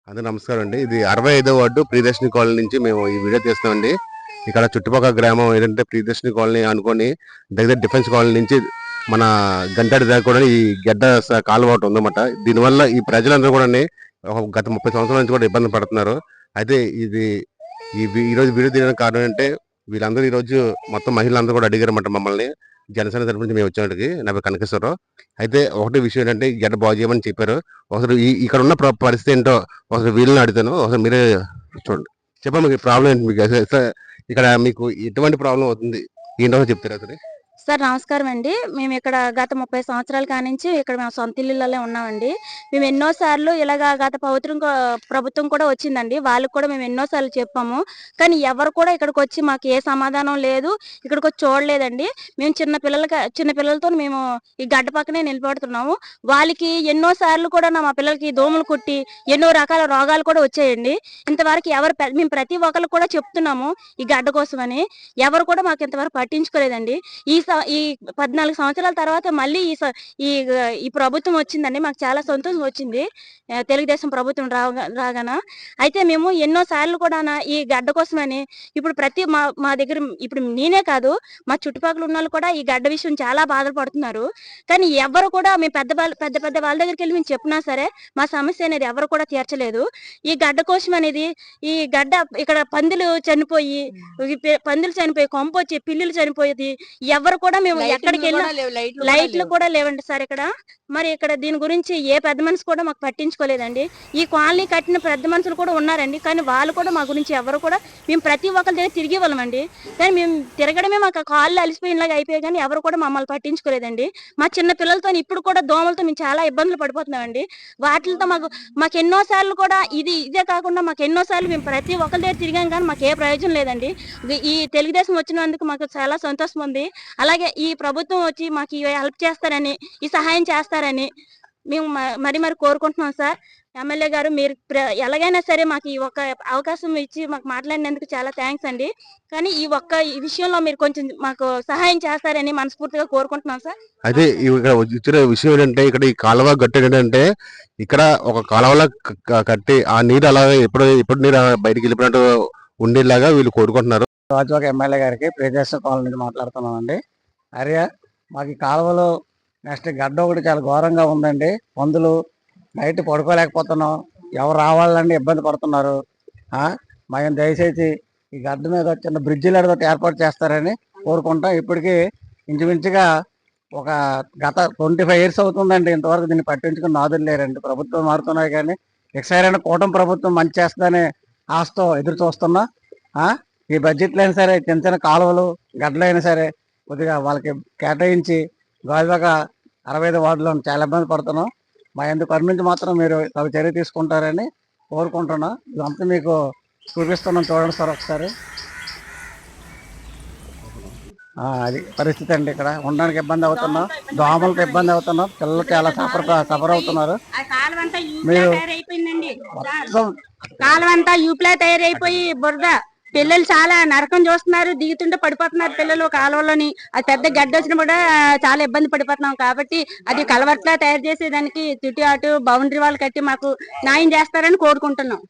అందరూ నమస్కారం అండి. ఇది 65వ వార్డు ప్రియదర్శిని కాలనీ నుంచి మేము ఈ వీడియో తీస్తామండి. ఇక్కడ చుట్టుపక్కల గ్రామం ఏంటంటే ప్రియదర్శిని కాలనీ అనుకొని దగ్గర డిఫెన్స్ కాలనీ నుంచి మన గంటాడి దాకా కూడా ఈ గడ్డ కాలువ ఒకటి ఉందన్నమాట. దీనివల్ల ఈ ప్రజలందరూ కూడా గత 30 సంవత్సరాల నుంచి కూడా ఇబ్బంది పడుతున్నారు. అయితే ఇది ఈరోజు వీడియో తీయడానికి కారణం ఏంటంటే వీళ్ళందరూ ఈరోజు మొత్తం మహిళలందరూ కూడా అడిగారన్నమాట మమ్మల్ని. జనసేన తరపు నుంచి మేము వచ్చేటికి నా పేరు కనకేశ్వరరావు. అయితే ఒకటే విషయం ఏంటంటే ఈ గడ్డ బాగు చేయమని చెప్పారు. ఒకసారి ఇక్కడ ఉన్న పరిస్థితి ఏంటో ఒకసారి వీళ్ళని అడుగుతాను. ఒకసారి మీరే చూడండి. చెప్పండి మీకు ప్రాబ్లం ఏంటి? మీకు ఇక్కడ మీకు ఎటువంటి ప్రాబ్లం అవుతుంది ఏంటో చెప్తారా సరే? సార్ నమస్కారం అండి. మేము ఇక్కడ గత 30 సంవత్సరాల కానించి ఇక్కడ మేము సొంత ఇల్లులలో ఉన్నామండి. మేము ఎన్నోసార్లు ఇలాగా గత ప్రభుత్వం కూడా వచ్చిందండి. వాళ్ళకి కూడా మేము ఎన్నోసార్లు చెప్పాము. కానీ ఎవరు కూడా ఇక్కడికి వచ్చి మాకు ఏ సమాధానం లేదు, ఇక్కడికి వచ్చి చూడలేదండి. మేము చిన్న పిల్లలతో మేము ఈ గడ్డ పక్కనే నిలబడుతున్నాము. వాళ్ళకి ఎన్నోసార్లు కూడా మా పిల్లలకి దోమలు కుట్టి ఎన్నో రకాల రోగాలు కూడా వచ్చాయండి. ఇంతవరకు మేము ప్రతి ఒక్కరు కూడా చెప్తున్నాము ఈ గడ్డ కోసమని. ఎవరు కూడా మాకు ఇంతవరకు పట్టించుకోలేదండి. ఈ 14 సంవత్సరాల తర్వాత మళ్ళీ ఈ ప్రభుత్వం వచ్చిందండి. మాకు చాలా సంతోషం వచ్చింది తెలుగుదేశం ప్రభుత్వం రాగాన. అయితే మేము ఎన్నో సార్లు కూడా ఈ గడ్డ కోసమని ఇప్పుడు మా దగ్గర ఇప్పుడు నేనే కాదు, మా చుట్టుపక్కల ఉన్న వాళ్ళు కూడా ఈ గడ్డ విషయం చాలా బాధపడుతున్నారు. కానీ ఎవరు కూడా మేము పెద్ద వాళ్ళ దగ్గరికి వెళ్ళి మేము చెప్పినా సరే మా సమస్య అనేది ఎవరు కూడా తీర్చలేదు. ఈ గడ్డ కోసం అనేది ఈ గడ్డ ఇక్కడ పందులు చనిపోయి కొంప వచ్చి పిల్లులు చనిపోయేది. ఎవరు కూడా మేము ఎక్కడికి వెళ్ళినా లైట్లు కూడా లేవండి సార్ ఇక్కడ. మరి ఇక్కడ దీని గురించి ఏ పెద్ద మనిషి కూడా మాకు పట్టించుకోలేదండి. ఈ కాలనీ కట్టిన పెద్ద మనుషులు కూడా ఉన్నారండి, కానీ వాళ్ళు కూడా మా గురించి ఎవరు కూడా మేము ప్రతి ఒక్కరి దగ్గర తిరిగి వాళ్ళమండి. కానీ మేము తిరగడమే మాకు కాళ్ళు అలిసిపోయినలాగా అయిపోయాయి, కానీ ఎవరు కూడా మమ్మల్ని పట్టించుకోలేదండి. మా చిన్న పిల్లలతో ఇప్పుడు కూడా దోమలతో మేము చాలా ఇబ్బందులు పడిపోతున్నామండి. వాటితో మాకు ఎన్నోసార్లు కూడా ఇదే కాకుండా మాకు ఎన్నోసార్లు మేము ప్రతి ఒక్కరి దగ్గర తిరిగాం, కానీ మాకు ఏ ప్రయోజనం లేదండి. ఈ తెలుగుదేశం వచ్చినందుకు మాకు చాలా సంతోషం ఉంది. అలాగే ఈ ప్రభుత్వం వచ్చి మాకు హెల్ప్ చేస్తారని, ఈ సహాయం చేస్తారని మేము మరి కోరుకుంటున్నాం సార్. ఎమ్మెల్యే గారు మీరు ఎలాగైనా సరే మాకు ఈ ఒక్క అవకాశం ఇచ్చి మాకు మాట్లాడినందుకు చాలా థ్యాంక్స్ అండి. కానీ ఈ విషయంలో మీరు కొంచెం మాకు సహాయం చేస్తారని మనస్ఫూర్తిగా కోరుకుంటున్నాం సార్. అయితే ఇక్కడ వచ్చిన విషయం ఏంటంటే ఇక్కడ ఈ కాలువ కట్టేది ఏంటంటే ఇక్కడ ఒక కాలువలా కట్టి ఆ నీరు అలాగే ఎప్పుడు నీరు బయటికి వెళ్ళిపోయినట్టు ఉండేలాగా వీళ్ళు కోరుకుంటున్నారు. రాజువాక ఎమ్మెల్యే గారికి ప్రియదర్శిని కాలనీ నుంచి మాట్లాడుతున్నామండి. అరే మాకు ఈ కాలువలో నెక్స్ట్ గడ్డ ఒకటి చాలా ఘోరంగా ఉందండి. పందులు నైట్ పడుకోలేకపోతున్నాం, ఎవరు రావాలండి ఇబ్బంది పడుతున్నారు. మేము దయచేసి ఈ గడ్డ మీద చిన్న బ్రిడ్జిలు ఏర్పాటు చేస్తారని కోరుకుంటాం. ఇప్పటికీ ఇంచుమించుగా ఒక గత 25 years అవుతుందండి, ఇంతవరకు దీన్ని పట్టించుకుని నాదులు లేరండి. ప్రభుత్వం మారుతున్నాయి కానీ ఎక్సైరైనా కూటమి ప్రభుత్వం మంచి చేస్తుందని ఆశతో ఎదురు చూస్తున్నా. ఈ బడ్జెట్లో అయినా సరే చిన్న చిన్న కాలువలు గడ్డలు అయినా సరే కొద్దిగా వాళ్ళకి కేటాయించి గాజువాక 65 వార్డులో చాలా ఇబ్బంది పడుతున్నాం. మా ఎందుకు నుంచి మాత్రం మీరు తగు చర్య తీసుకుంటారని కోరుకుంటున్నాం. ఇదంతా మీకు చూపిస్తున్నాం, చూడండి సార్ ఒకసారి. అది పరిస్థితి అండి. ఇక్కడ ఉండడానికి ఇబ్బంది అవుతున్నాం, దోమలతో ఇబ్బంది అవుతున్నాం, పిల్లలు చాలా సఫర్ అవుతున్నారు. మీరు కాలువంతా యూప్లా తయారైపోయి బురద, పిల్లలు చాలా నరకం చూస్తున్నారు, దిగుతుంటే పడిపోతున్నారు పిల్లలు కాలువలోని. అది పెద్ద గడ్డ వచ్చిన కూడా చాలా ఇబ్బంది పడిపోతున్నాం. కాబట్టి అది కలవట్లా తయారు చేసేదానికి చుట్టూ అటు బౌండరీ వాళ్ళు కట్టి మాకు న్యాయం చేస్తారని కోరుకుంటున్నాం.